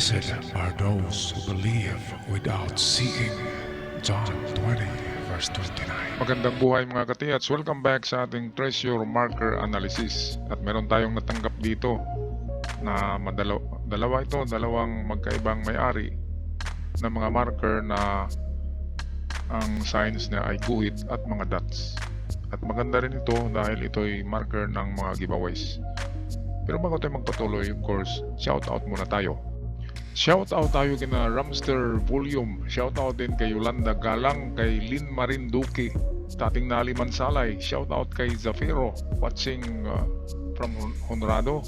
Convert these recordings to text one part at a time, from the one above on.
Blessed are those who believe without seeing. John 20, verse 29. Magandang buhay mga katiyats. Welcome back sa ating treasure marker analysis. At meron tayong natanggap dito na dalawang magkaibang may-ari na mga marker na ang signs niya ay guhit at mga dots. At maganda rin ito dahil ito'y marker ng mga giveaways. Pero bago tayo magpatuloy, of course, shout out muna tayo. Shout out tayo kina Ramster Volume. Shout out din kay Yolanda Galang, kay Lynn Marinduque, Tating Naliman Salay. Shout out kay Zafiro watching from Honrado.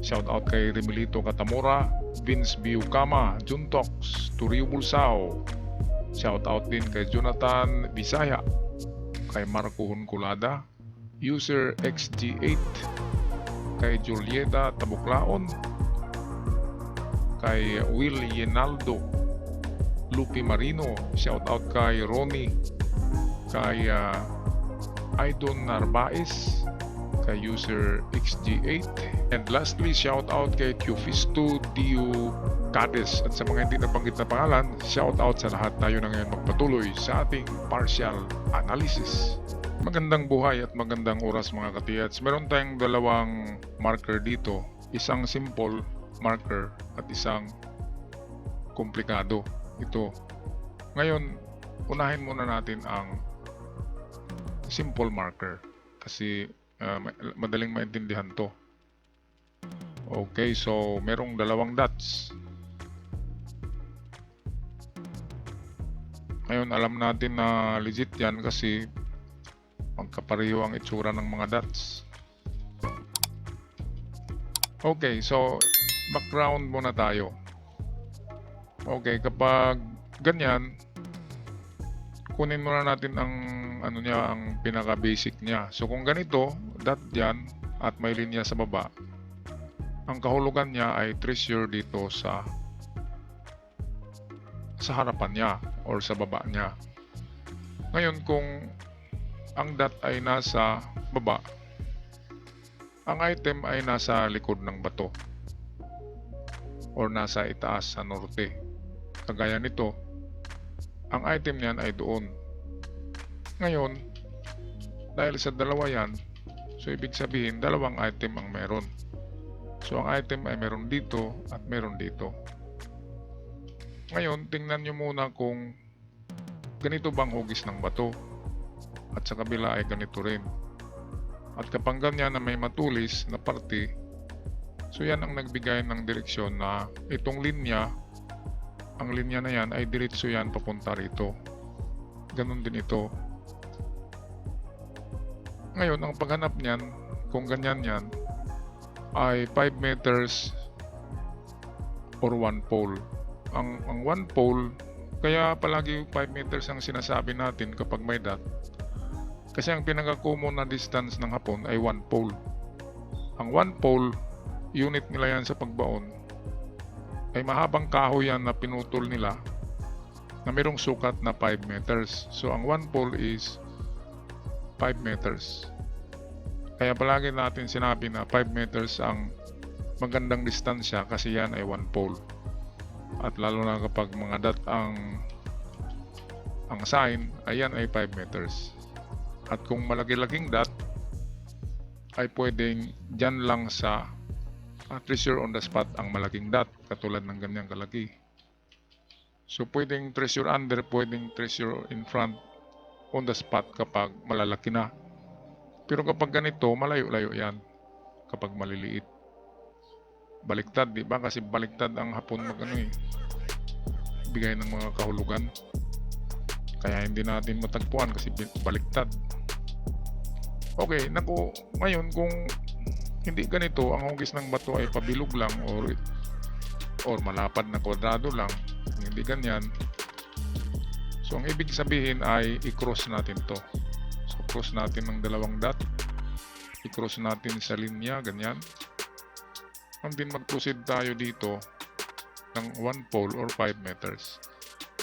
Shout out kay Remilito Katamura, Vince Biucama, Juntox, Turio Bulsao. Shout out din kay Jonathan Bisaya, kay Marco Hunculada, User XG8, kay Julieta Tabuklaon, kay Will Yenaldo, Lupi Marino. Shout out kay Ronnie, kay Aidon Narbaez, kay User XG8, and lastly shout out kay Tufisto Dio Cades. At sa mga hindi nabanggit na pangalan, shout out sa lahat. Tayo na ngayon magpatuloy sa ating partial analysis. Magandang buhay at magandang oras mga katiyats. Meron tayong dalawang marker dito, isang simple marker at isang komplikado. Ito. Ngayon, unahin muna natin ang simple marker kasi madaling maintindihan to. Okay, so merong dalawang dots. Ngayon, alam natin na legit yan kasi magkapareho ang itsura ng mga dots. Okay, so background muna tayo. Okay, kapag ganyan, kunin muna natin ang ang pinaka basic niya. So kung ganito, dot yan at may linya sa baba, ang kahulugan niya ay treasure dito sa harapan niya or sa baba niya. Ngayon, kung ang dot ay nasa baba, ang item ay nasa likod ng bato or nasa itaas sa norte. Kagaya nito, ang item niyan ay doon. Ngayon, dahil sa dalawa yan, so ibig sabihin dalawang item ang meron. So ang item ay meron dito at meron dito. Ngayon, tingnan nyo muna kung ganito bang hugis ng bato at sa kabila ay ganito rin. At kapag ganyan na may matulis na parte, so yan ang nagbigay ng direksyon na itong linya, ang linya na yan ay diretso yan papunta rito. Ganon din ito. Ngayon, ang paghanap niyan, kung ganyan yan, ay 5 meters or 1 pole. Ang 1 pole, kaya palagi 5 meters ang sinasabi natin kapag may dot. Kasi ang pinaka-common na distance ng hapon ay 1 pole. Ang 1 pole, unit nila yan sa pagbaon, ay mahabang kahoy yan na pinutol nila na mayroong sukat na 5 meters. So ang 1 pole is 5 meters. Kaya palagi natin sinabi na 5 meters ang magandang distansya kasi yan ay 1 pole. At lalo na kapag mga dot ang sign, ayan ay 5 meters. At kung malaki-laking dot, ay pwedeng dyan lang sa treasure on the spot ang malaking dot, katulad ng ganyang kalaki. So pwedeng treasure under, pwedeng treasure in front on the spot kapag malalaki na. Pero kapag ganito, malayo-layo yan kapag maliliit. Baliktad, di ba? Kasi baliktad ang hapon bigay ng mga kahulugan. Kaya hindi natin matagpuan kasi baliktad. Okay, ngayon kung hindi ganito, ang hugis ng bato ay pabilog lang or malapad na kwadrado lang, kung hindi ganyan, so ang ibig sabihin ay i-cross natin to. So cross natin ng dalawang dot, i-cross natin sa linya, ganyan. And then mag-proceed tayo dito ng 1 pole or 5 meters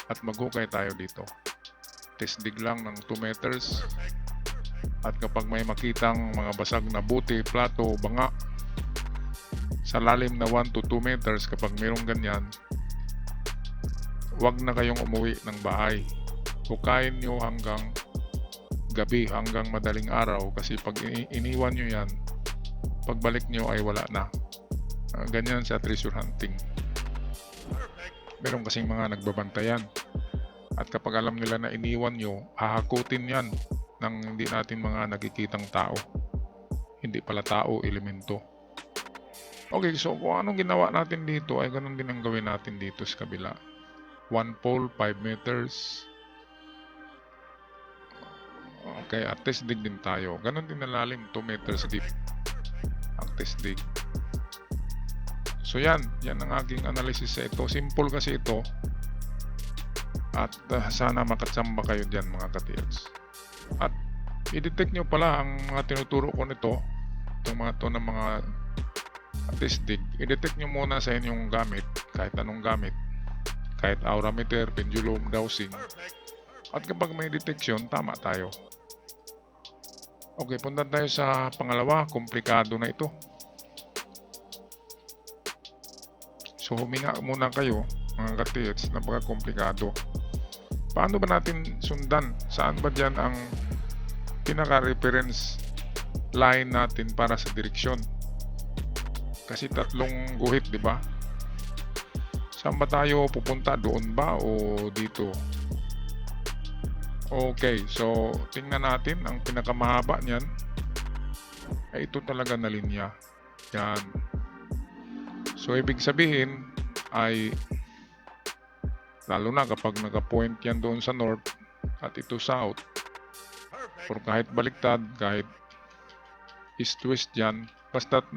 at maghukay tayo dito. Test dig lang ng 2 meters. At kapag may makitang mga basag na buti, plato, banga, sa lalim na 1 to 2 meters. Kapag mayroong ganyan, wag na kayong umuwi ng bahay. Hukayin nyo hanggang gabi, hanggang madaling araw, kasi pag iniwan nyo yan, pagbalik nyo ay wala na. Ganyan sa treasure hunting. Meron kasing mga nagbabantayan, at kapag alam nila na iniwan nyo, hahakutin yan ng hindi natin mga nakikitang tao. Hindi pala tao, elemento. Okay, so kung anong ginawa natin dito ay ganun din ang gawin natin dito sa kabila. 1 pole, 5 meters. Okay, at test dig din tayo. Ganun din na lalim, 2 meters deep ang test dig. So yan ang aking analysis sa ito. Simple kasi ito. At sana makatsamba kayo dyan mga ka-TX. At i-detect nyo pala ang mga tinuturo ko nito. Itong mga to ng mga test dig. I-detect nyo muna sa inyong gamit. Kahit anong gamit. Kahit aurameter, pendulum, dowsing. At kapag may detection, tama tayo. Okay, punta tayo sa pangalawa. Komplikado na ito. So huminga muna kayo mga ka-TX, napaka-komplikado. Paano ba natin sundan? Saan ba dyan ang pinaka-reference line natin para sa direksyon? Kasi 3 guhit, di ba? Saan ba tayo pupunta? Doon ba o dito? Okay, so tingnan natin ang pinakamahaba niyan. Ay ito talaga na linya. Yan. So ibig sabihin ay lalo na kapag naka-point yan doon sa north at ito south, or kahit baliktad, kahit east-west yan, basta't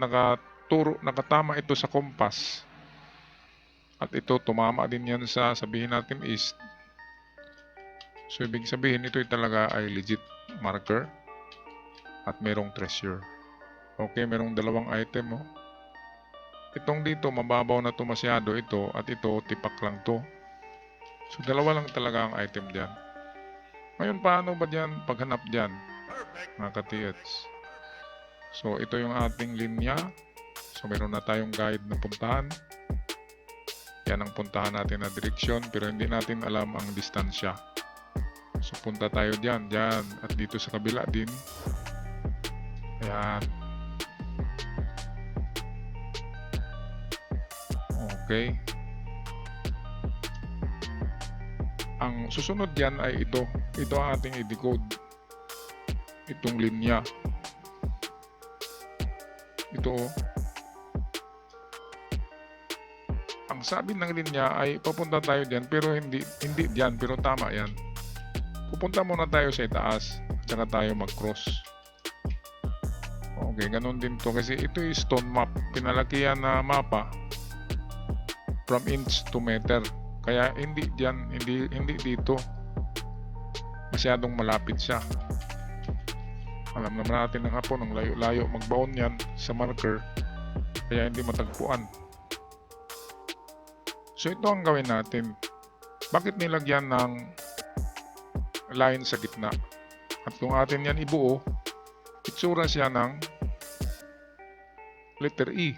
nakatama ito sa compass at ito tumama din yan sa, sabihin natin, east. So ibig sabihin ito talaga ay legit marker at merong treasure. Okay, merong 2 item. Itong dito mababaw na to masyado, ito at ito tipak lang to. So 2 lang talaga ang item dyan. Ngayon paano ba dyan paghanap dyan mga ka-TX? So ito yung ating linya. So meron na tayong guide na puntahan. Yan ang puntahan natin na direksyon, pero hindi natin alam ang distansya. So punta tayo dyan at dito sa kabila din. Ayan. Okay. Ang susunod dyan ay ito. Ito ang ating i-decode. Itong linya. Ito. Ang sabi ng linya ay papunta tayo dyan, pero hindi dyan, pero tama yan. Pupunta muna tayo sa itaas, tsaka tayo mag-cross. Okay, ganun din to kasi ito yung stone map. Pinalakihan na mapa from inch to meter. Kaya hindi dyan, hindi dito. Masyadong malapit siya. Alam naman natin ng hapon, ang layo-layo magbaon yan sa marker. Kaya hindi matagpuan. So ito ang gawin natin. Bakit nilagyan ng line sa gitna? At kung atin yan ibuo, itsura siya ng letter E.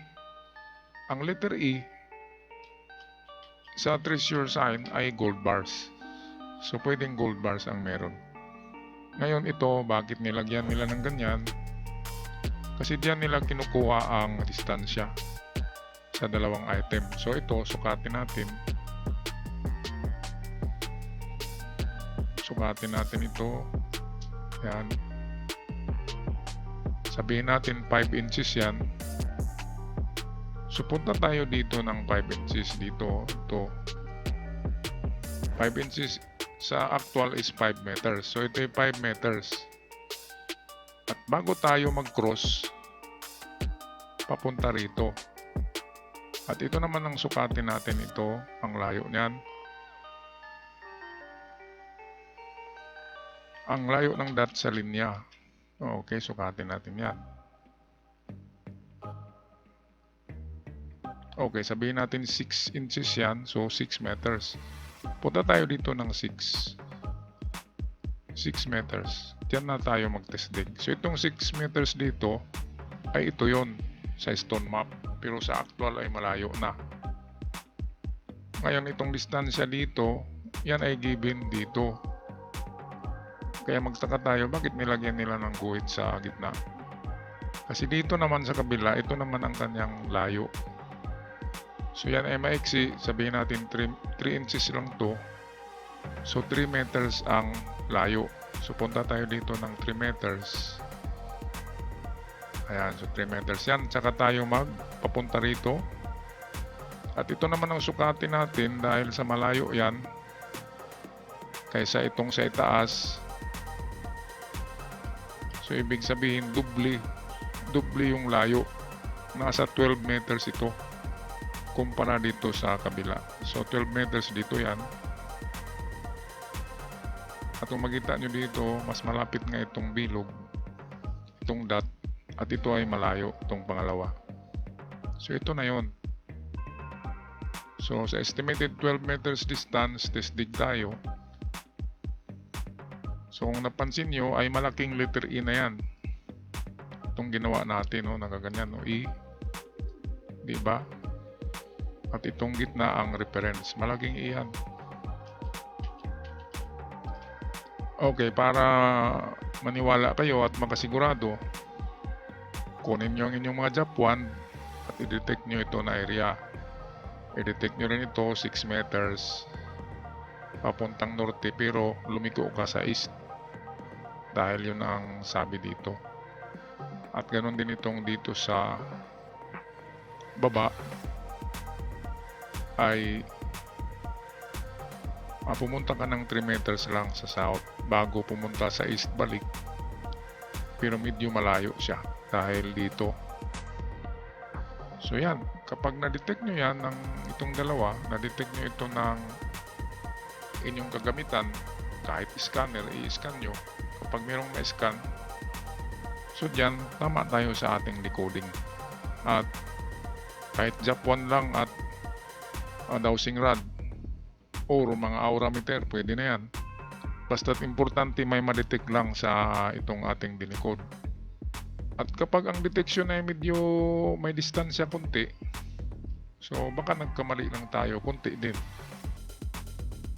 Ang letter E sa treasure sign ay gold bars. So pwedeng gold bars ang meron. Ngayon ito, bakit nilagyan nila ng ganyan? Kasi diyan nila kinukuha ang distansya sa 2 item. So ito, sukatin natin. Sukatin natin ito. Yan. Sabihin natin 5 inches yan. So punta tayo dito ng 5 inches dito. Ito. 5 inches sa actual is 5 meters. So ito ay 5 meters. At bago tayo mag-cross, papunta rito. At ito naman ang sukatin natin ito. Ang layo niyan. Ang layo ng dot sa linya. Okay, sukatin natin yan. Okay, sabihin natin 6 inches yan. So 6 meters. Punta tayo dito ng 6. 6 meters. Diyan na tayo mag-test dig. So itong 6 meters dito ay ito yon sa stone map. pero sa actual ay malayo na. Ngayon itong distansya dito, yan ay given dito. Kaya magtaka tayo bakit nilagyan nila ng guhit sa gitna. Kasi dito naman sa kabila, ito naman ang kanyang layo. So yan ay maiksi, sabihin natin 3 inches lang to. So 3 meters ang layo. So punta tayo dito ng 3 meters. Ayan, so 3 meters yan. Tsaka tayo magpapunta rito. At ito naman ang sukatin natin dahil sa malayo yan kaysa itong sa itaas. So ibig sabihin dubli yung layo. Nasa 12 meters ito kumpara dito sa kabila. So 12 meters dito yan. At kung makita nyo dito, mas malapit nga itong bilog, itong dot, at ito ay malayo, itong pangalawa. So ito na yon. So sa estimated 12 meters distance, test dig tayo. So kung napansin nyo ay malaking letter E na yan. Itong ginawa natin, no, nakaganyan, no, E. Diba? At itong gitna ang reference. Malaking E yan. Okay, para maniwala kayo at makasigurado, kunin nyo ang inyong mga job wand at i-detect nyo ito na area. I-detect nyo rin ito 6 meters papuntang norte pero lumiko ka sa east dahil yun ang sabi dito. At ganoon din itong dito sa baba ay pumunta ka ng 3 meters lang sa south bago pumunta sa east balik, pero medyo malayo siya dahil dito. So yan, kapag na-detect nyo yan ng itong dalawa, na-detect nyo ito ng inyong kagamitan, kahit scanner, i-scan nyo kapag mayroong na-scan. So dyan, tama tayo sa ating decoding. At kahit Japan lang at dowsing rod or mga aurameter, pwede na yan. Basta't importante may ma-detect lang sa itong ating dinicode. At kapag ang detection ay medyo may distansya konti, so baka nagkamali lang tayo konti din.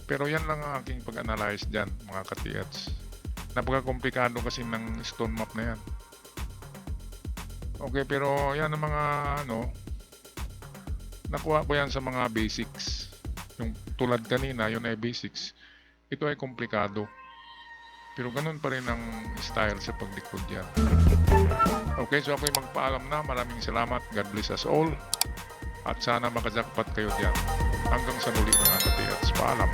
Pero yan lang ang aking pag-analyze dyan, mga ka-TH. Napaka-komplikado kasi ng stone map na yan. Okay, pero yan ang mga nakuha ko yan sa mga basics. Yung tulad kanina, yun ay basics. Ito ay komplikado. Pero ganun pa rin ang style sa pag-decode yan. Okay, so ako'y magpaalam na. Maraming salamat. God bless us all. At sana makajakpat kayo dyan. Hanggang sa muli mga ka-TH. Paalam.